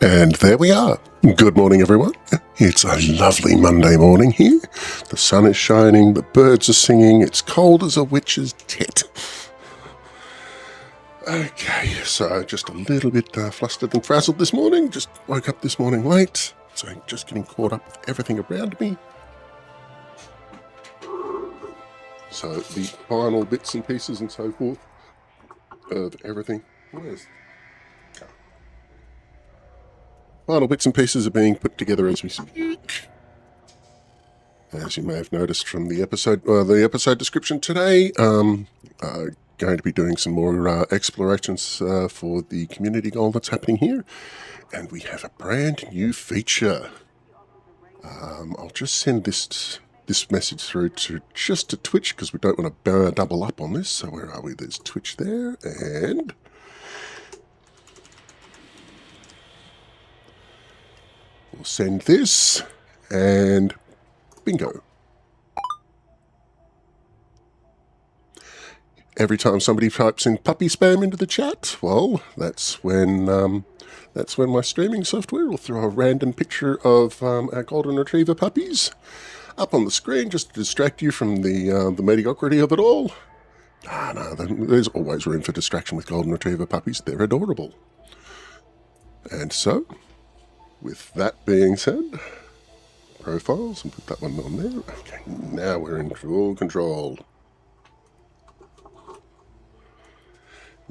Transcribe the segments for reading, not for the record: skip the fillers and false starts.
And there we are. Good morning, everyone. It's a lovely Monday morning here. The sun is shining, the birds are singing, it's cold as a witch's tit. Okay, so just a little bit flustered and frazzled this morning. Just woke up this morning late, so just getting caught up with everything around me. So the final bits and pieces and so forth of everything. Final bits and pieces are being put together as we speak. As you may have noticed from the episode description today, going to be doing some more explorations for the community goal that's happening here, and we have a brand new feature. I'll just send this message through to Twitch because we don't want to double up on this. So where are we? There's Twitch there, and we'll send this, and bingo. Every time somebody types in puppy spam into the chat, well, that's when my streaming software will throw a random picture of our golden retriever puppies up on the screen just to distract you from the mediocrity of it all. No, there's always room for distraction with golden retriever puppies. They're adorable. And so, with that being said, profiles, and put that one on there. Okay, now we're in full control.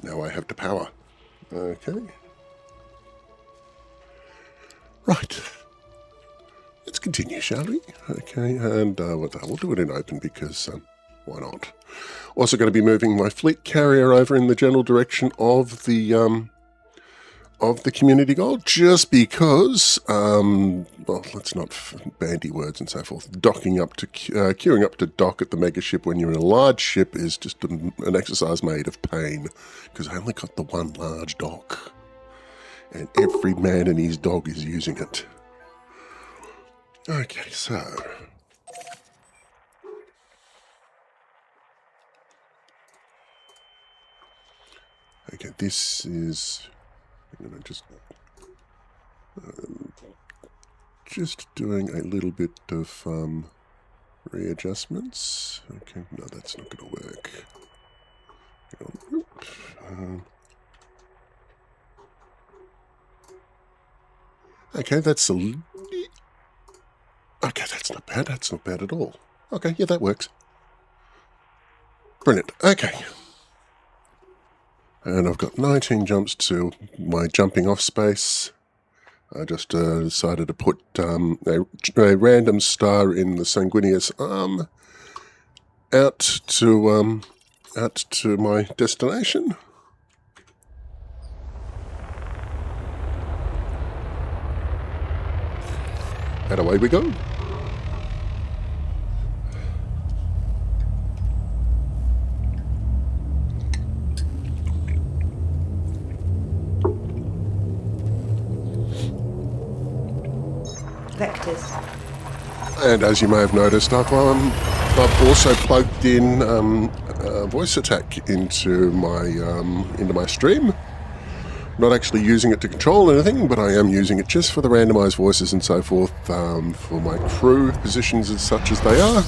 Now I have the power. Okay. Right. Let's continue, shall we? Okay, and we'll do it in open because why not? Also going to be moving my fleet carrier over in the general direction of the community goal, just because, well, let's not bandy words and so forth. Queuing up to dock at the mega ship when you're in a large ship is just an exercise made of pain, because I only got the one large dock, and every man and his dog is using it. Okay, so okay, this is. I'm going to just doing a little bit of readjustments. Okay, no, that's not going to work. Okay, that's okay, that's not bad. That's not bad at all. Okay, yeah, that works. Brilliant. Okay. And I've got 19 jumps to my jumping off space. I just decided to put a random star in the Sanguineous arm out to my destination. And away we go. Vectors. And as you may have noticed, I've also plugged in voice attack into my stream. Not actually using it to control anything, but I am using it just for the randomised voices and so forth for my crew positions as such as they are.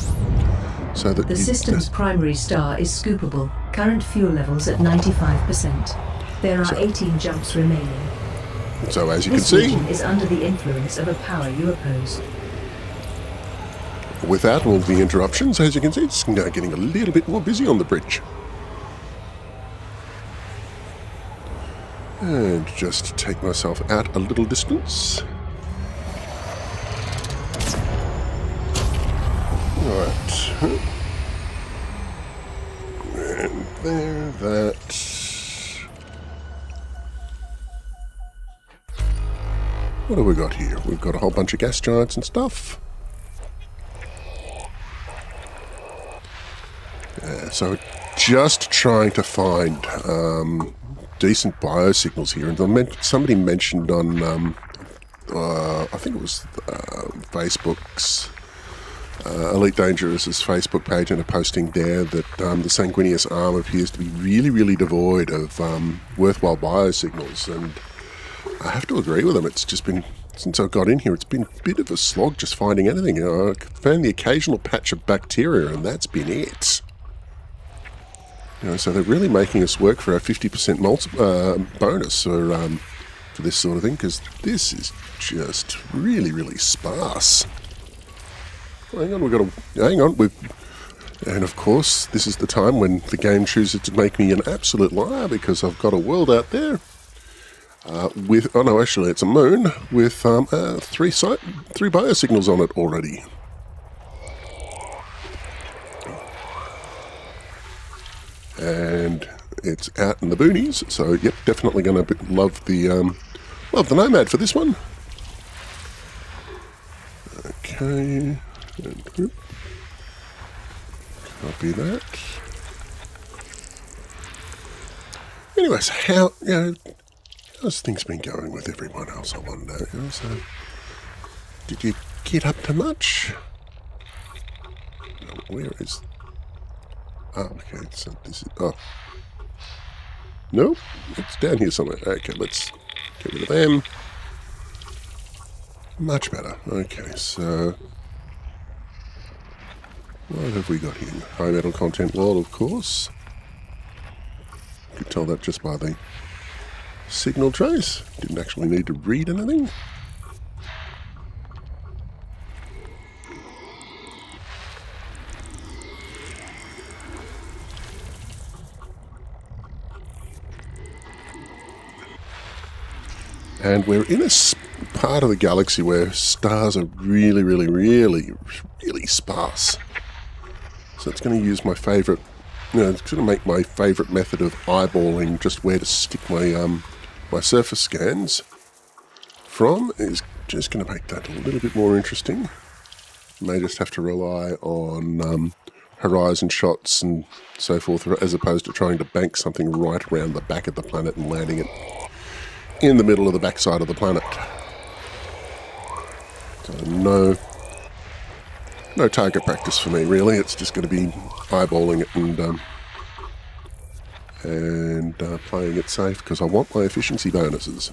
So that the system's primary star is scoopable. Current fuel levels at 95%. There are 18 jumps remaining. So as you this can see, region is under the influence of a power you oppose. Without all the interruptions, as you can see, it's now getting a little bit more busy on the bridge. And just take myself out a little distance. Right. And there, that. What have we got here? We've got a whole bunch of gas giants and stuff. So just trying to find decent biosignals here. And somebody mentioned on, I think it was Facebook's, Elite Dangerous's Facebook page, and a posting there that the Sanguineous arm appears to be really, really devoid of worthwhile biosignals. And I have to agree with them. It's just been, since I got in here, it's been a bit of a slog just finding anything. I found the occasional patch of bacteria, and that's been it. So they're really making us work for our 50% bonus for this sort of thing, because this is just really, really sparse. Hang on, and of course, this is the time when the game chooses to make me an absolute liar, because I've got a world out there with, oh no, actually it's a moon with three biosignals on it already. And it's out in the boonies, so yep, definitely going to love the Nomad for this one. Okay, and copy that. Anyways, how's things been going with everyone else? I wonder. So, did you get up to much? Where is? Oh, okay, so this is, oh. No, it's down here somewhere. Okay, let's get rid of them. Much better. Okay, so what have we got here? High metal content wall, of course. You could tell that just by the signal trace. Didn't actually need to read anything. And we're in a part of the galaxy where stars are really, really, really, really sparse. So it's going to use my favourite, it's going to make my favourite method of eyeballing just where to stick my my surface scans from is just going to make that a little bit more interesting. May just have to rely on horizon shots and so forth, as opposed to trying to bank something right around the back of the planet and landing it in the middle of the backside of the planet. So no target practice for me, really. It's just going to be eyeballing it and playing it safe, because I want my efficiency bonuses.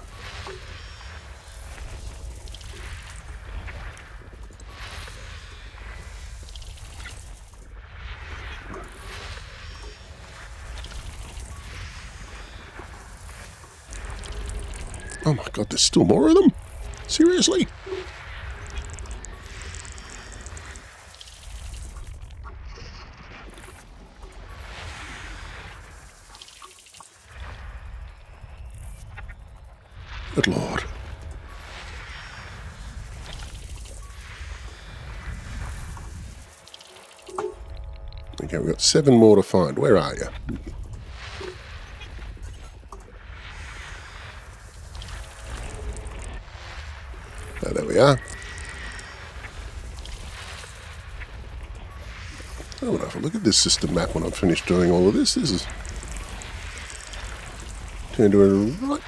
Oh my god, there's still more of them? Seriously? Good Lord. Okay, we've got 7 more to find. Where are you? Oh, there we are. I want to have a look at this system map when I'm finished doing all of this. This is turned to a right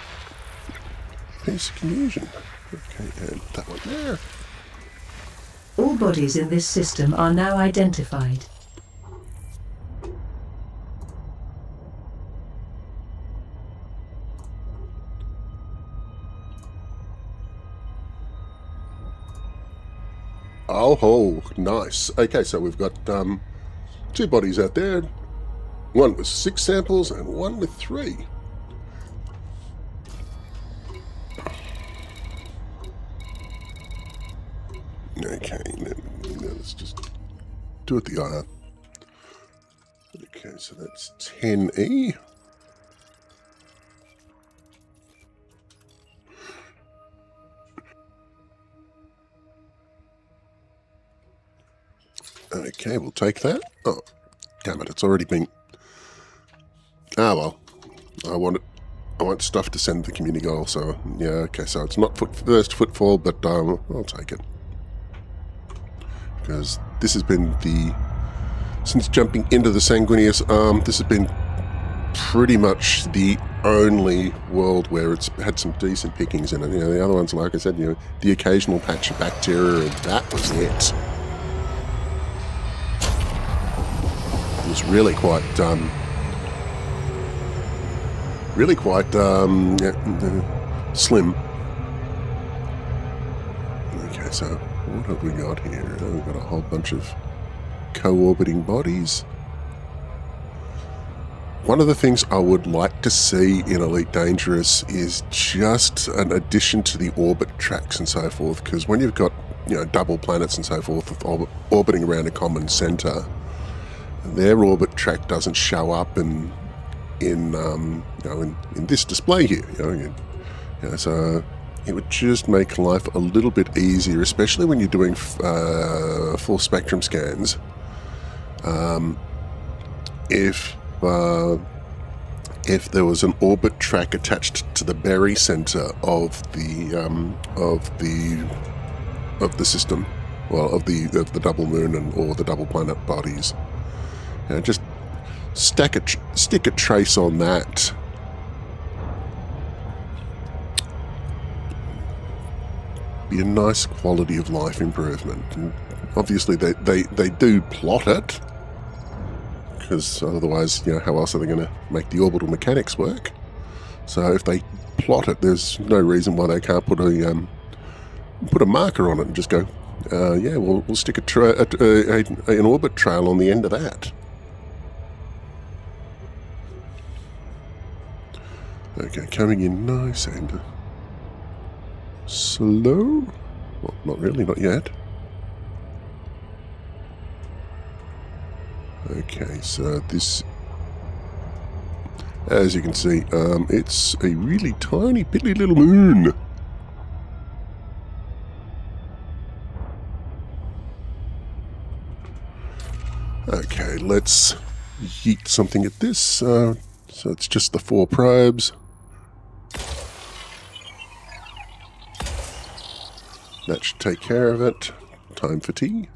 piece of confusion. Okay, and that one there. All bodies in this system are now identified. Oh, nice. Okay, so we've got 2 bodies out there. One with 6 samples and one with 3. Okay, now let's just do it the other. Okay, so that's 10E. Okay, we'll take that. Oh, damn it, it's already been... Ah, well. I want stuff to send the community goal, so... Yeah, okay, so it's not first footfall, but I'll take it. Because this has been the... Since jumping into the Sanguineous Arm, this has been pretty much the only world where it's had some decent pickings in it. You know, the other ones, like I said, you know, the occasional patch of bacteria, and that was it. Was really quite slim. Okay, so what have we got here? Oh, we've got a whole bunch of co-orbiting bodies. One of the things I would like to see in Elite Dangerous is just an addition to the orbit tracks and so forth, because when you've got, you know, double planets and so forth orbiting around a common center, their orbit track doesn't show up in this display here. You know, so it would just make life a little bit easier, especially when you're doing full spectrum scans. If there was an orbit track attached to the berry center of the system, well, of the double moon or the double planet bodies. You know, just stick a trace on that. Be a nice quality of life improvement. And obviously, they do plot it, because otherwise, you know, how else are they going to make the orbital mechanics work? So if they plot it, there's no reason why they can't put a marker on it and just go, yeah, we'll stick an orbit trail on the end of that. Okay, coming in nice and slow. Well, not really, not yet. Okay, so this, as you can see, it's a really tiny, piddly little moon. Okay, let's yeet something at this. So it's just the 4 probes. That should take care of it. Time for tea.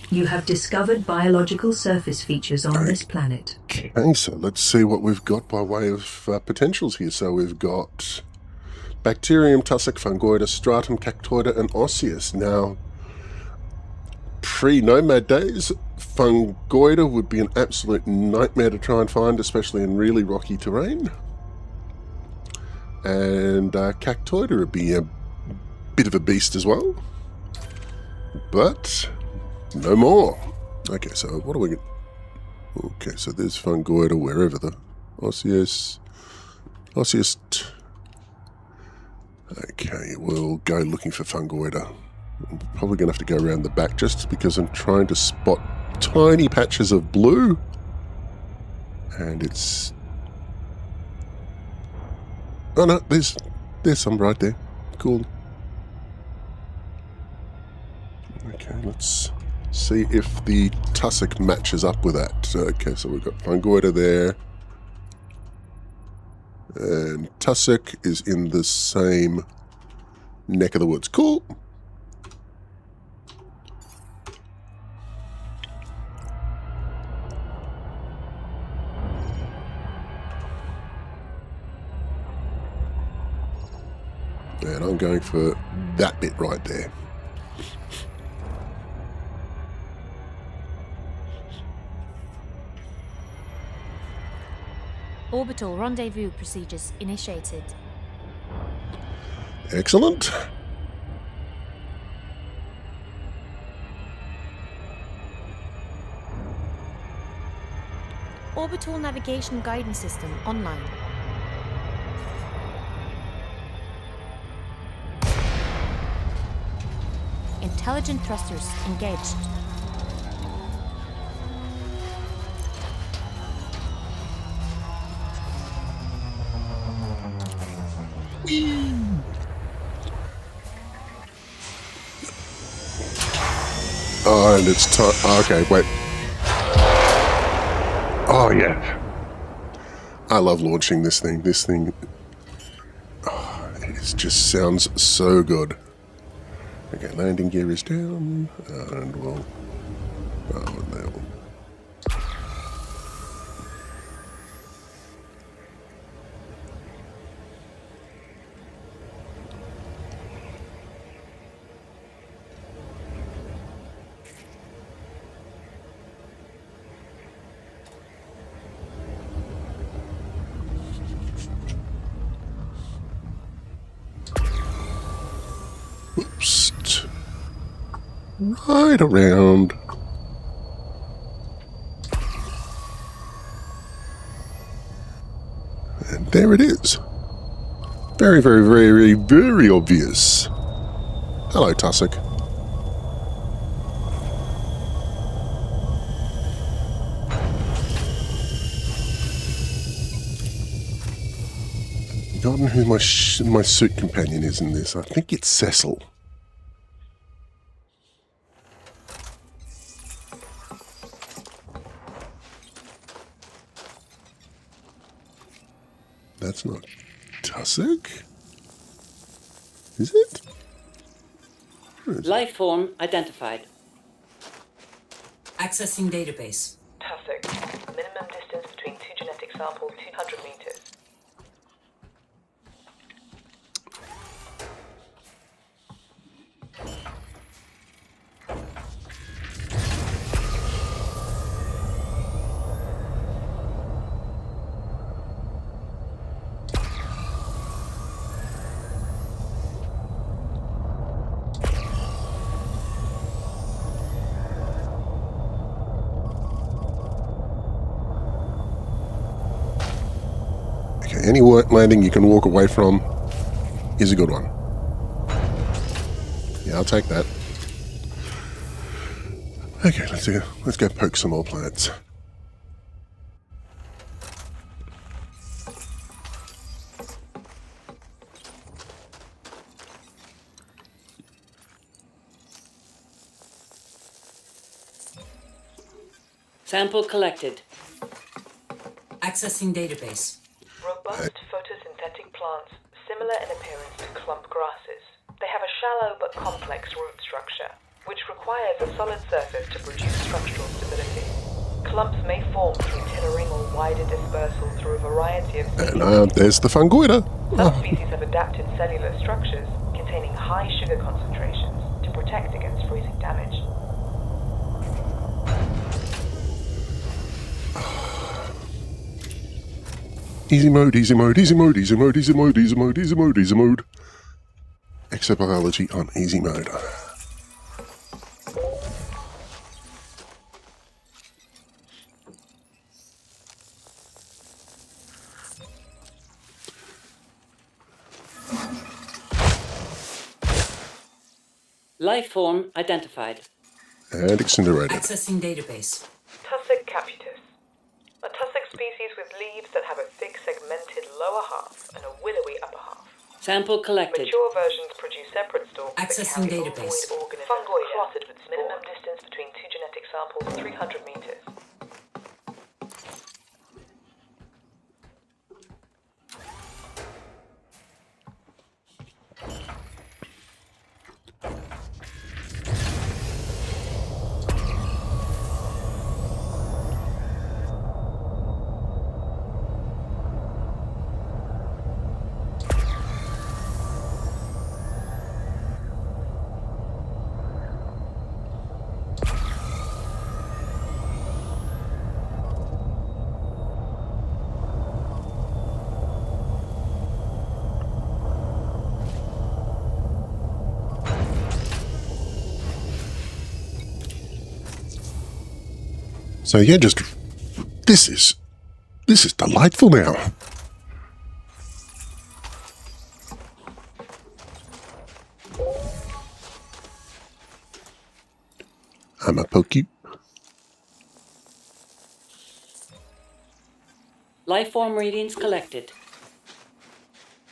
You have discovered biological surface features on this planet. Okay, so let's see what we've got by way of potentials here. So we've got Bacterium, Tussock, Fungoida, Stratum, Cactoida, and Osseous. Now, pre-Nomad days, Fungoida would be an absolute nightmare to try and find, especially in really rocky terrain. And Cactoida would be a bit of a beast as well. but no more. Okay, so what are we going to... Okay, so there's Fungoida wherever the Osseous... Okay, we'll go looking for Fungoida. I'm probably going to have to go around the back just because I'm trying to spot tiny patches of blue. And it's... Oh no, there's some right there. Cool. Okay, let's see if the tussock matches up with that. Okay, so we've got Fungoida there. And tussock is in the same neck of the woods. Cool. And I'm going for that bit right there. Orbital rendezvous procedures initiated. Excellent. Orbital navigation guidance system online. Intelligent thrusters engaged. Oh, and it's time. Okay, wait. Oh, yeah. I love launching this thing. This thing... Oh, it just sounds so good. Okay, landing gear is down, and we'll... Oh, and there we'll... Oops. Right around. And there it is. Very, very, very, very obvious. Hello, tussock. Forgotten who my suit companion is in this. I think it's Cecil. That's not tussock. Is it? Life form identified. Accessing database. Tussock. Minimum distance between two genetic samples, 200 meters. Any landing you can walk away from is a good one. Yeah, I'll take that. Okay, let's go poke some more plants. Sample collected. Accessing database. Robust photosynthetic plants, similar in appearance to clump grasses. They have a shallow but complex root structure, which requires a solid surface to produce structural stability. Clumps may form through tillering or wider dispersal through a variety of species. And there's the Fungoida. Some species have adapted cellular structures containing high sugar concentrations to protect against freezing damage. Easy mode, easy mode, easy mode, easy mode, easy mode, easy mode, easy mode, easy mode. Exobiology on easy mode. Life form identified. And incinerated. Accessing database. Tussock caputus. A tussock species with leaves that have a thick segmented lower half and a willowy upper half. Sample collected. Mature versions produce separate stalks Accessing that carry database. ovoid organisms clotted with spores. Minimum distance between two genetic samples 300 meters. So yeah, just this is delightful now. I'm a poke you. Life form readings collected.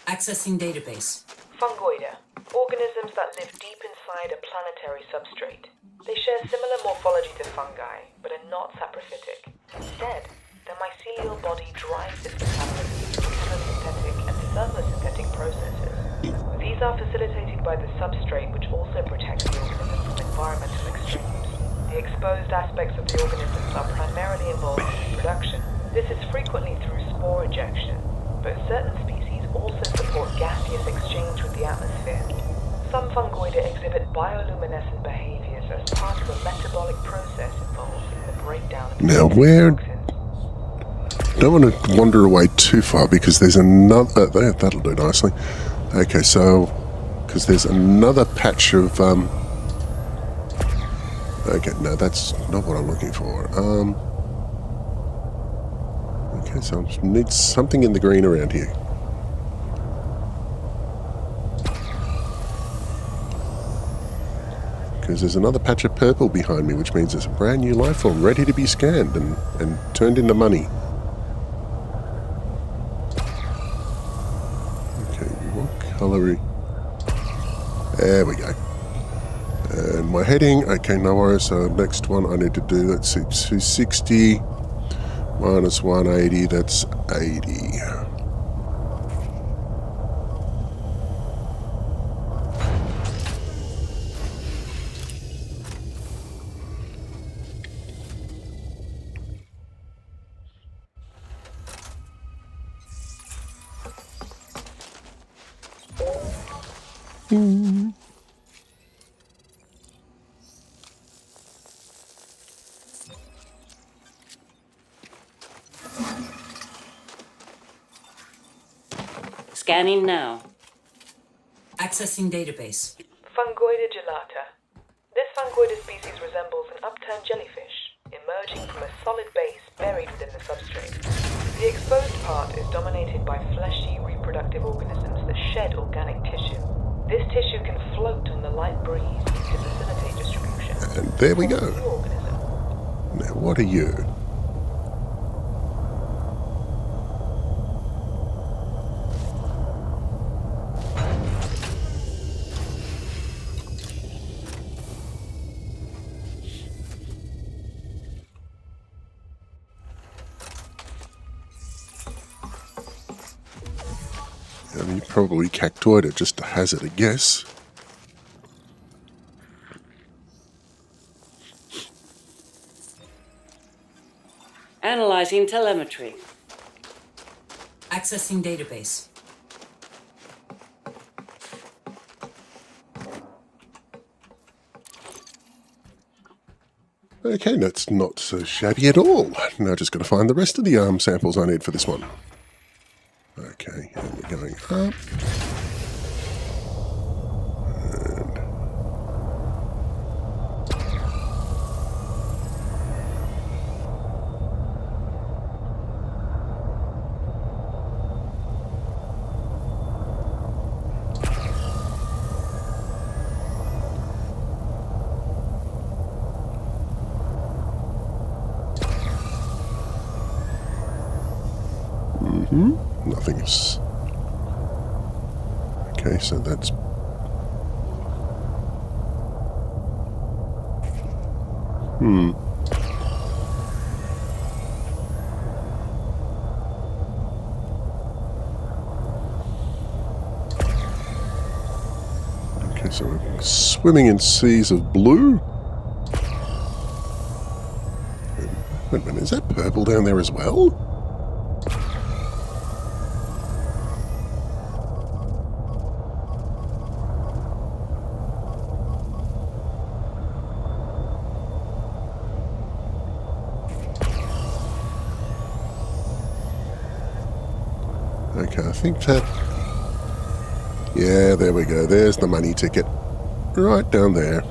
Accessing database. Fungoida. Organisms that live deep inside a planetary substrate. They share similar morphology to fungi, but are not saprophytic. Instead, their mycelial body drives its metabolism through chemosynthetic and thermosynthetic processes. These are facilitated by the substrate, which also protects the organism from environmental extremes. The exposed aspects of the organisms are primarily involved in reproduction. This is frequently through spore ejection, but certain species also support gaseous exchange with the atmosphere. Some fungoida exhibit bioluminescent behaviors as part of a metabolic process involved in the breakdown of Now, where? toxins. Don't want to wander away too far because there's another. That'll do nicely. Okay, so because there's another patch of. Okay, no, that's not what I'm looking for. Okay, so I need something in the green around here. Because there's another patch of purple behind me, which means there's a brand new life form ready to be scanned and turned into money. Okay, what colour? There we go. And my heading, okay, no worries. So next one I need to do, let's see, 260 minus 180, that's 80. Scanning now. Accessing database. Fungoida gelata. This fungoida species resembles an upturned jellyfish, emerging from a solid base buried within the substrate. The exposed part is dominated by fleshy reproductive organisms that shed organic tissue. This tissue can float on the light breeze to facilitate distribution. And there we go. The organism. Now, what are you? I mean, probably cactoida, just to hazard a guess. Analyzing telemetry. Accessing database. Okay, that's not so shabby at all. Now just got to find the rest of the arm samples I need for this one. Okay, and we're going up. And Nothing is... Okay, so that's... Okay, so we're swimming in seas of blue. Wait a minute, is that purple down there as well? Okay, I think that... Yeah, there we go. There's the money ticket. Right down there.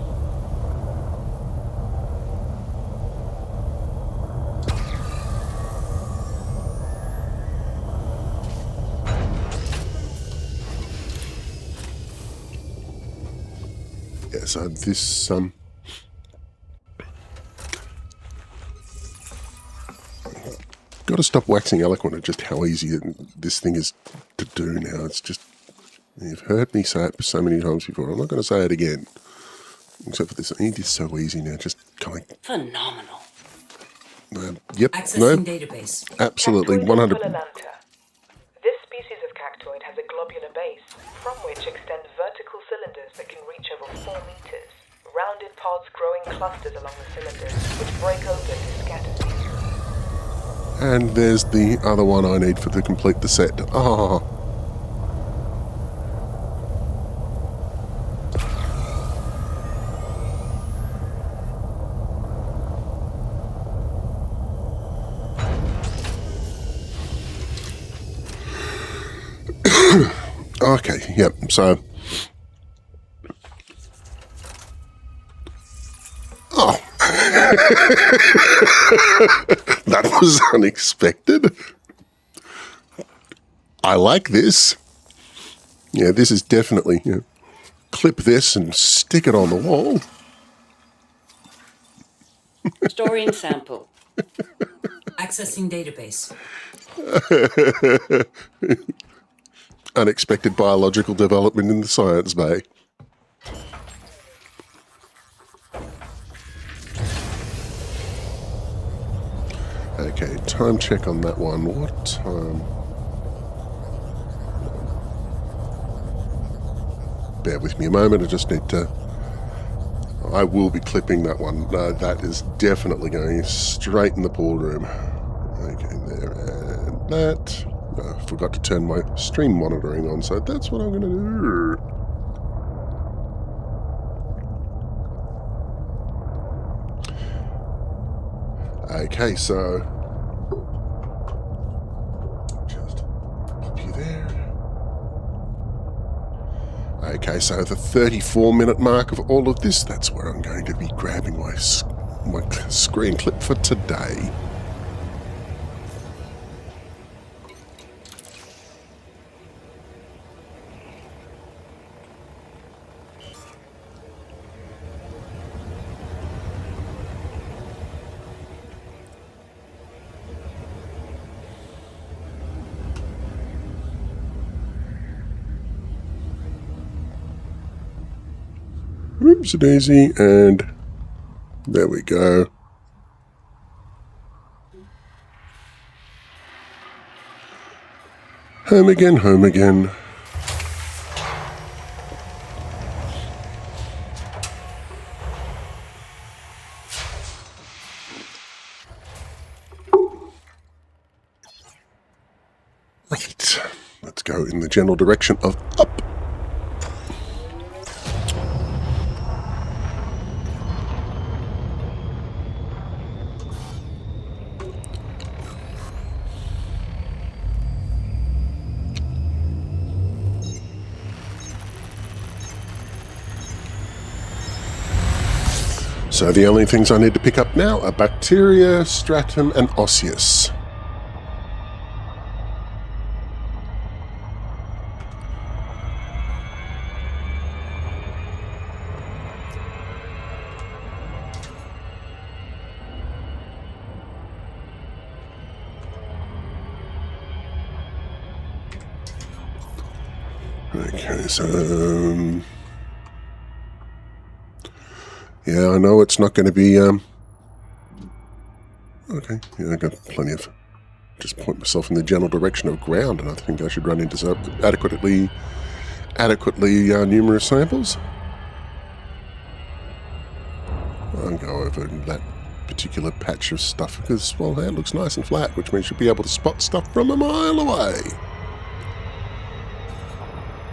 Yeah, so this, got to stop waxing eloquent at just how easy this thing is to do now. It's just... You've heard me say it so many times before. I'm not going to say it again. Except for this. It is so easy now. Just kind of... Phenomenal. Yep. Accessing database. Absolutely. Cactoid 100. Fululanta. This species of cactoid has a globular base, from which extend vertical cylinders that can reach over 4 meters. Rounded pods grow in clusters along the cylinders, which break open to scatter seeds. And there's the other one I need to complete the set. Ah. Okay, yep, so... Oh! That was unexpected. I like this. Yeah, this is definitely... You know, clip this and stick it on the wall. Storing sample. Accessing database. Unexpected biological development in the science bay. Okay, time check on that one. What time? Bear with me a moment, I just need to... I will be clipping that one. That is definitely going straight in the pool room. Okay, there, and that... I forgot to turn my stream monitoring on, so that's what I'm going to do. Okay, so... Just pop you there. Okay, so the 34-minute mark of all of this, that's where I'm going to be grabbing my screen clip for today. Oops-a-daisy, and there we go. Home again, home again. Right, let's go in the general direction of up. So the only things I need to pick up now are bacteria, stratum, and osseous. Okay, so... yeah, I know it's not going to be... okay, yeah, I got plenty of... just point myself in the general direction of ground, and I think I should run into some adequately numerous samples. I'll go over that particular patch of stuff because, well, that looks nice and flat, which means you'll be able to spot stuff from a mile away.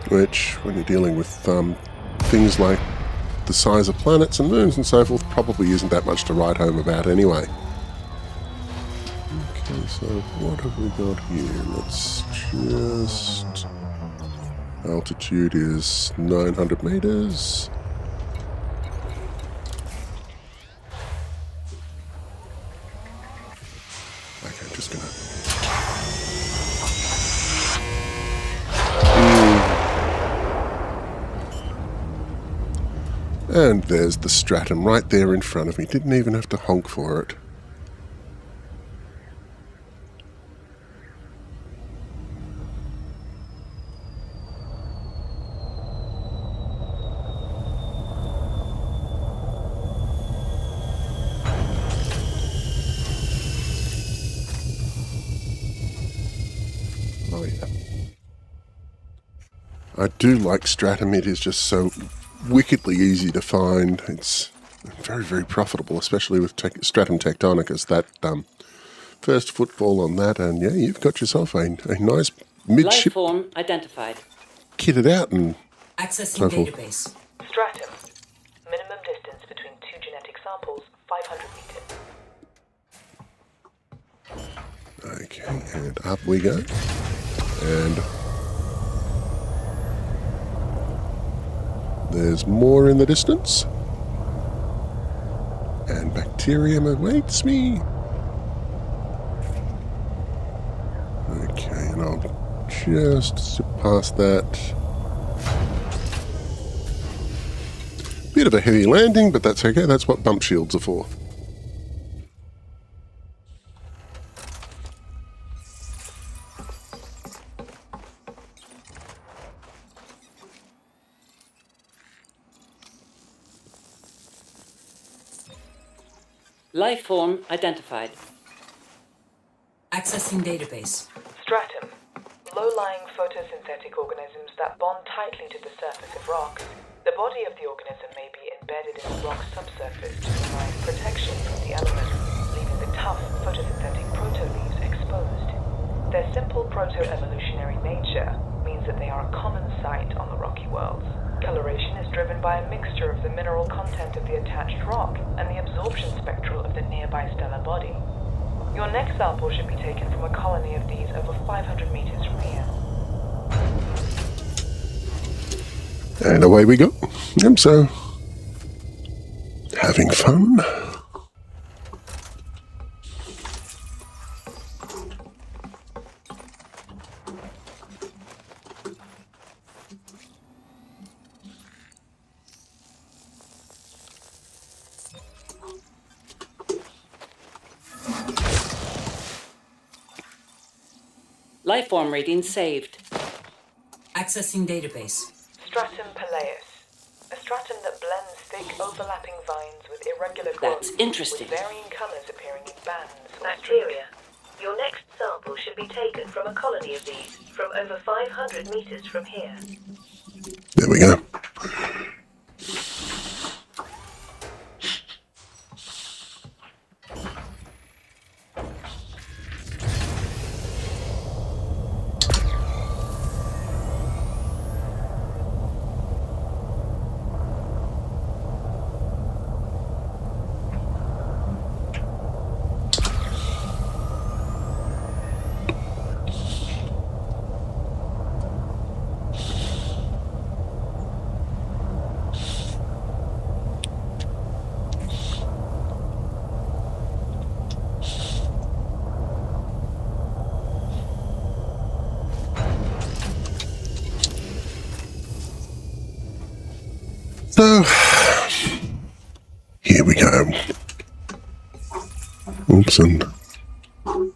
Which, when you're dealing with things like the size of planets and moons and so forth, probably isn't that much to write home about anyway. Okay, so what have we got here? Let's just... altitude is 900 meters. Okay, I'm just gonna... And there's the stratum right there in front of me. Didn't even have to honk for it. Oh yeah. I do like stratum. It is just so wickedly easy to find. It's very, very profitable, especially with stratum tectonicus. That first footfall on that, and yeah, you've got yourself a nice midship Life form identified. kitted out and Accessing so forth. database. Stratum. Minimum distance between two genetic samples, 500 meters. Okay, and up we go. And there's more in the distance. And bacterium awaits me. Okay, and I'll just zip past that. Bit of a heavy landing, but that's okay. That's what bump shields are for. Life form identified. Accessing database. Stratum. Low-lying photosynthetic organisms that bond tightly to the surface of rocks. The body of the organism may be embedded in the rock's subsurface to provide protection from the elements, leaving the tough photosynthetic proto-leaves exposed. Their simple proto-evolutionary nature means that they are a common sight on the rocky worlds. Coloration is driven by a mixture of the mineral content of the attached rock and the absorption spectral of the nearby stellar body. Your next sample should be taken from a colony of these over 500 meters from here. And away we go. And so, having fun. Life form reading saved. Accessing database. Stratum Peleus. A stratum that blends thick overlapping vines with irregular growth. That's interesting. With varying colors appearing in bands or Bacteria. Your next sample should be taken from a colony of these from over 500 meters from here. There we go. So, here we go. Oops, and... oh,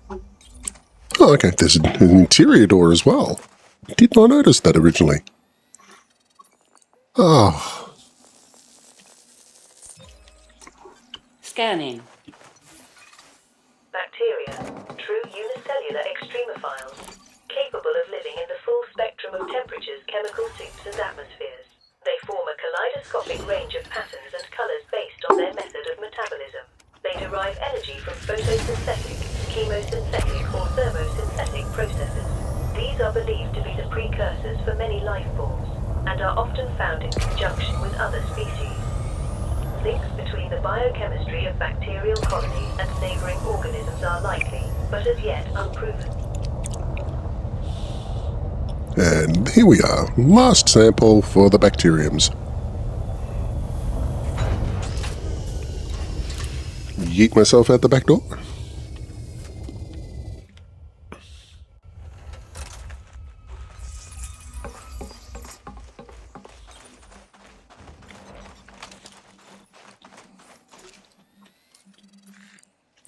okay, there's an interior door as well. Did not notice that originally. Oh, Scanning. Bacteria, true unicellular extremophiles, capable of living in the full spectrum of temperatures, chemical soups and atmospheres. They form a kaleidoscopic range of patterns and colors based on their method of metabolism. They derive energy from photosynthetic, chemosynthetic or thermosynthetic processes. These are believed to be the precursors for many life forms, and are often found in conjunction with other species. Links between the biochemistry of bacterial colonies and neighboring organisms are likely, but as yet unproven. and here we are. Last sample for the bacteriums. Yeet myself out the back door.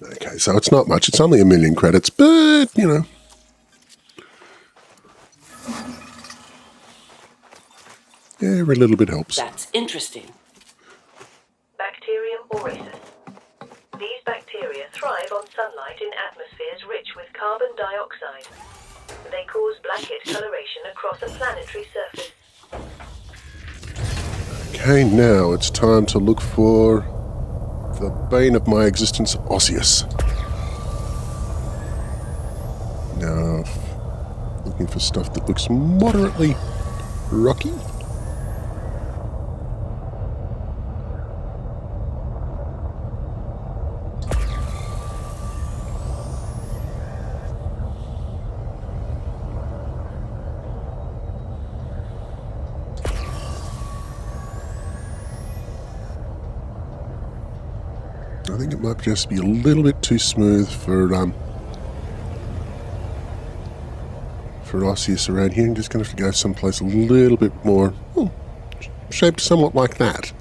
Okay, so it's not much. It's only 1 million credits, but, you know. Every little bit helps. That's interesting. Bacterium aureus. These bacteria thrive on sunlight in atmospheres rich with carbon dioxide. They cause blanket coloration across a planetary surface. Okay, now it's time to look for the bane of my existence, osseous. Now, looking for stuff that looks moderately rocky. I think it might just be a little bit too smooth for osseous around here. I'm just going to have to go someplace a little bit more, shaped somewhat like that.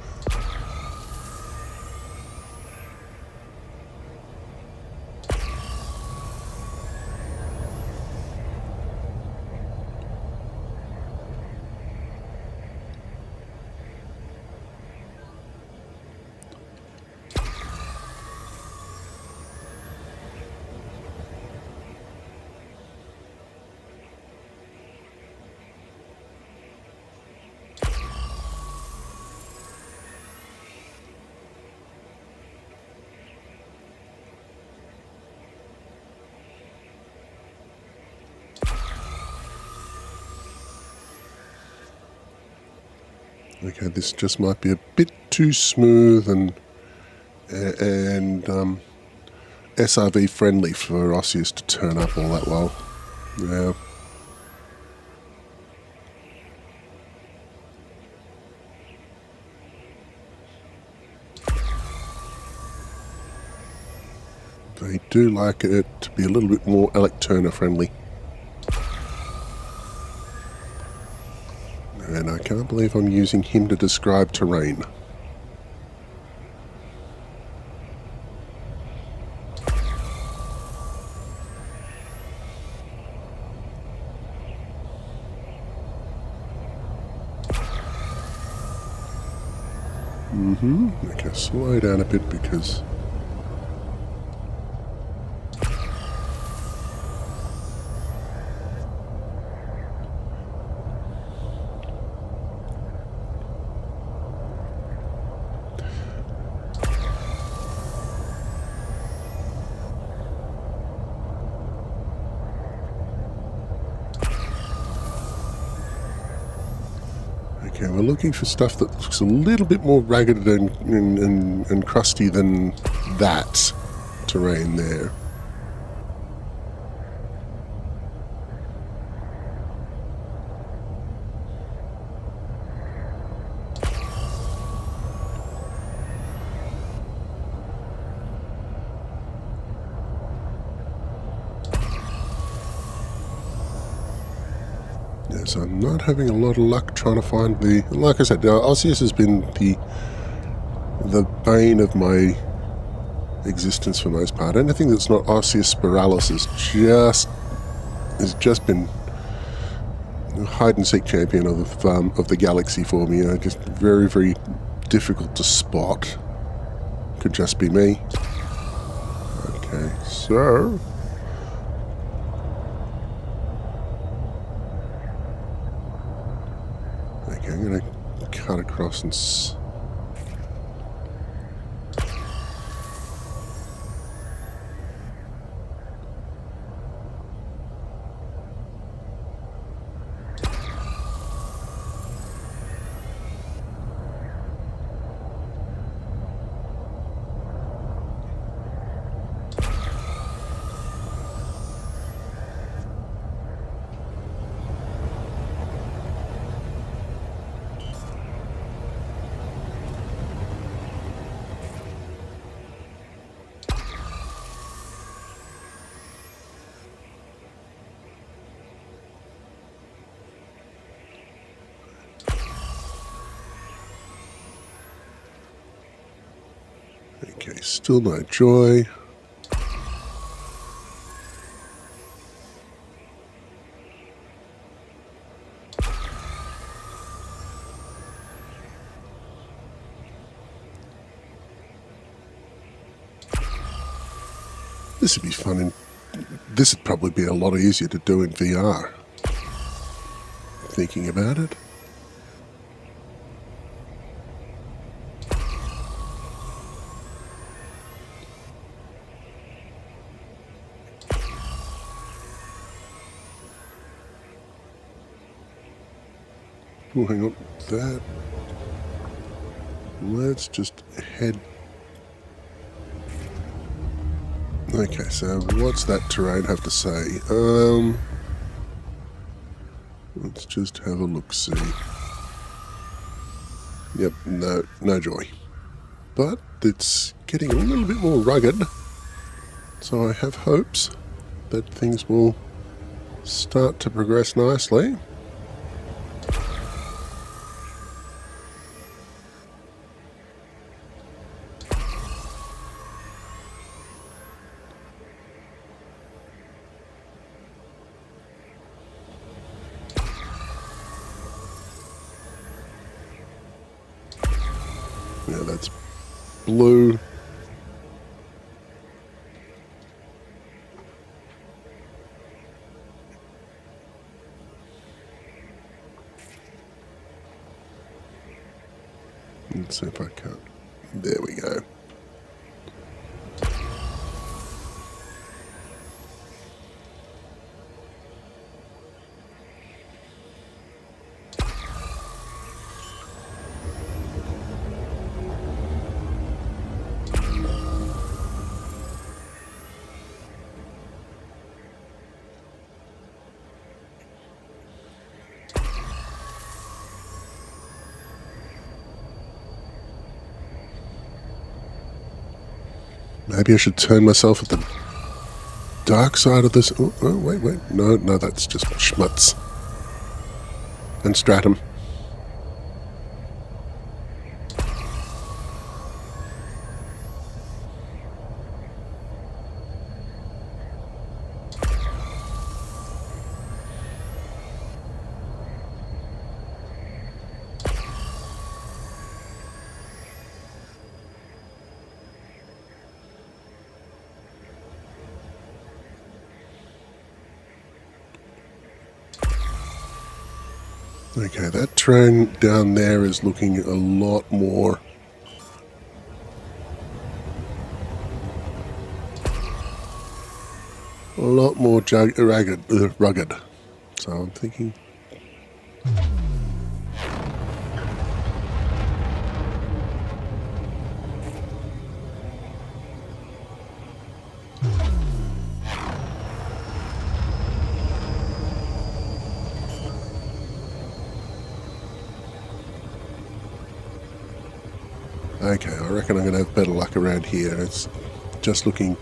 Okay, this just might be a bit too smooth and SRV friendly for osseous to turn up all that well. Yeah. They do like it to be a little bit more Alec Turner friendly. And I can't believe I'm using him to describe terrain. Okay, slow down a bit because... Okay, we're looking for stuff that looks a little bit more ragged and crusty than that terrain there. Yes, I'm not having a lot of luck trying to find the... Like I said, osseous has been the bane of my existence for the most part. Anything that's not osseous spiralis has just been hide and seek champion of the galaxy for me. Just very, very difficult to spot. Could just be me. Okay, so okay, I'm going to cut across and okay, still no joy. This would be fun, and this would probably be a lot easier to do in VR. Thinking about it. Oh, hang on. That. Let's just head. Okay, so what's that terrain have to say? Let's just have a look-see. Yep, no joy. But it's getting a little bit more rugged, so I have hopes that things will start to progress nicely. Yeah, that's blue. Let's see if I can. There we go. Maybe I should turn myself at the dark side of this. Oh, wait. No, that's just schmutz. And stratum. Okay, that terrain down there is looking a lot more rugged. So I'm thinking. Okay, I reckon I'm going to have better luck around here. It's just looking.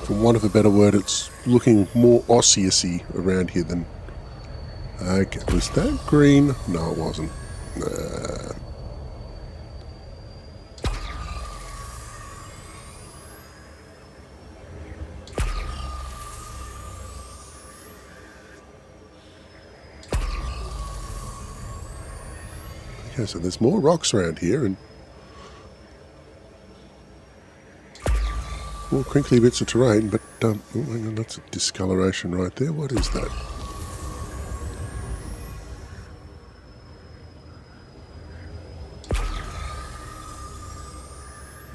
From want of a better word, it's looking more osseous-y around here than... Okay, was that green? No, it wasn't. Okay, so there's more rocks around here and more crinkly bits of terrain, but oh, hang on, that's a discoloration right there. What is that?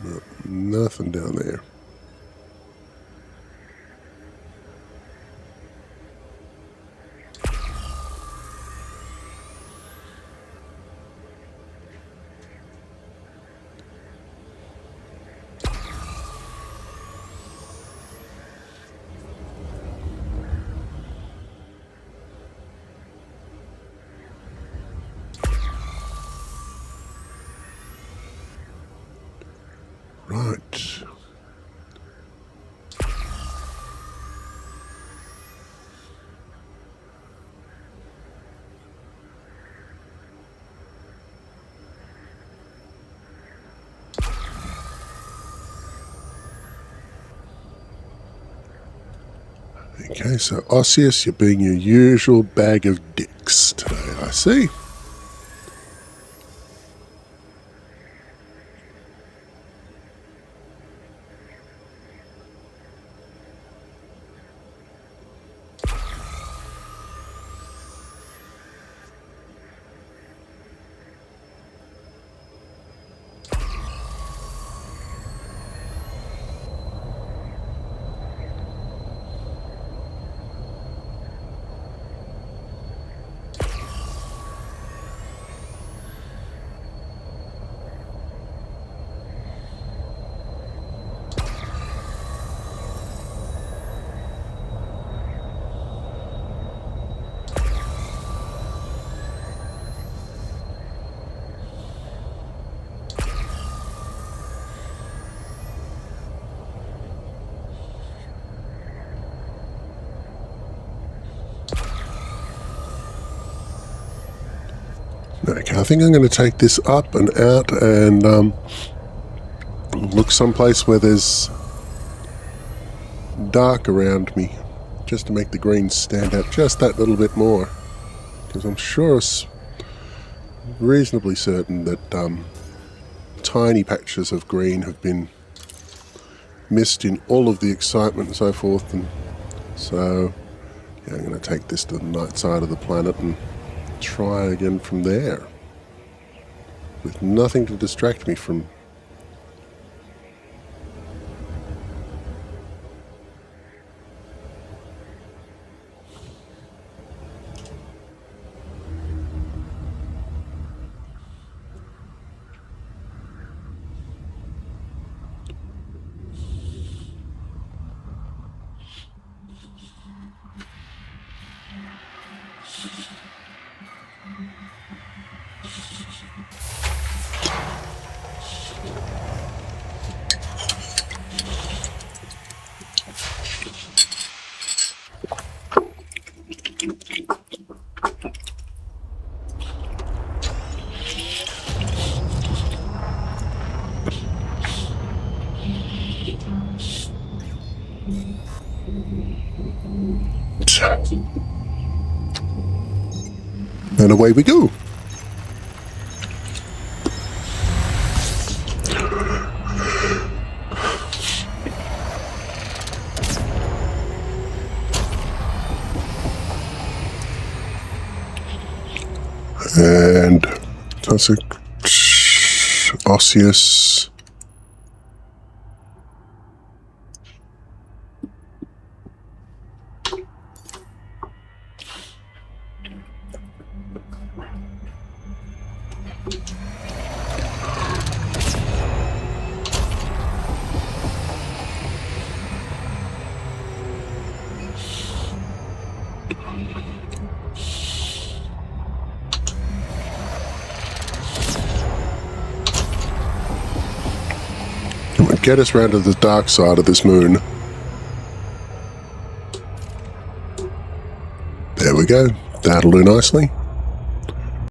No, nothing down there. Right. Okay, so Osseous, you're being your usual bag of dicks today, I see. Okay, I think I'm going to take this up and out and look someplace where there's dark around me, just to make the greens stand out just that little bit more. Because I'm sure, reasonably certain that tiny patches of green have been missed in all of the excitement and so forth. And so, yeah, I'm going to take this to the night side of the planet and try again from there, with nothing to distract me from and away we go. And Tussock, Osseous. Get us round to the dark side of this moon. we go. That'll do nicely.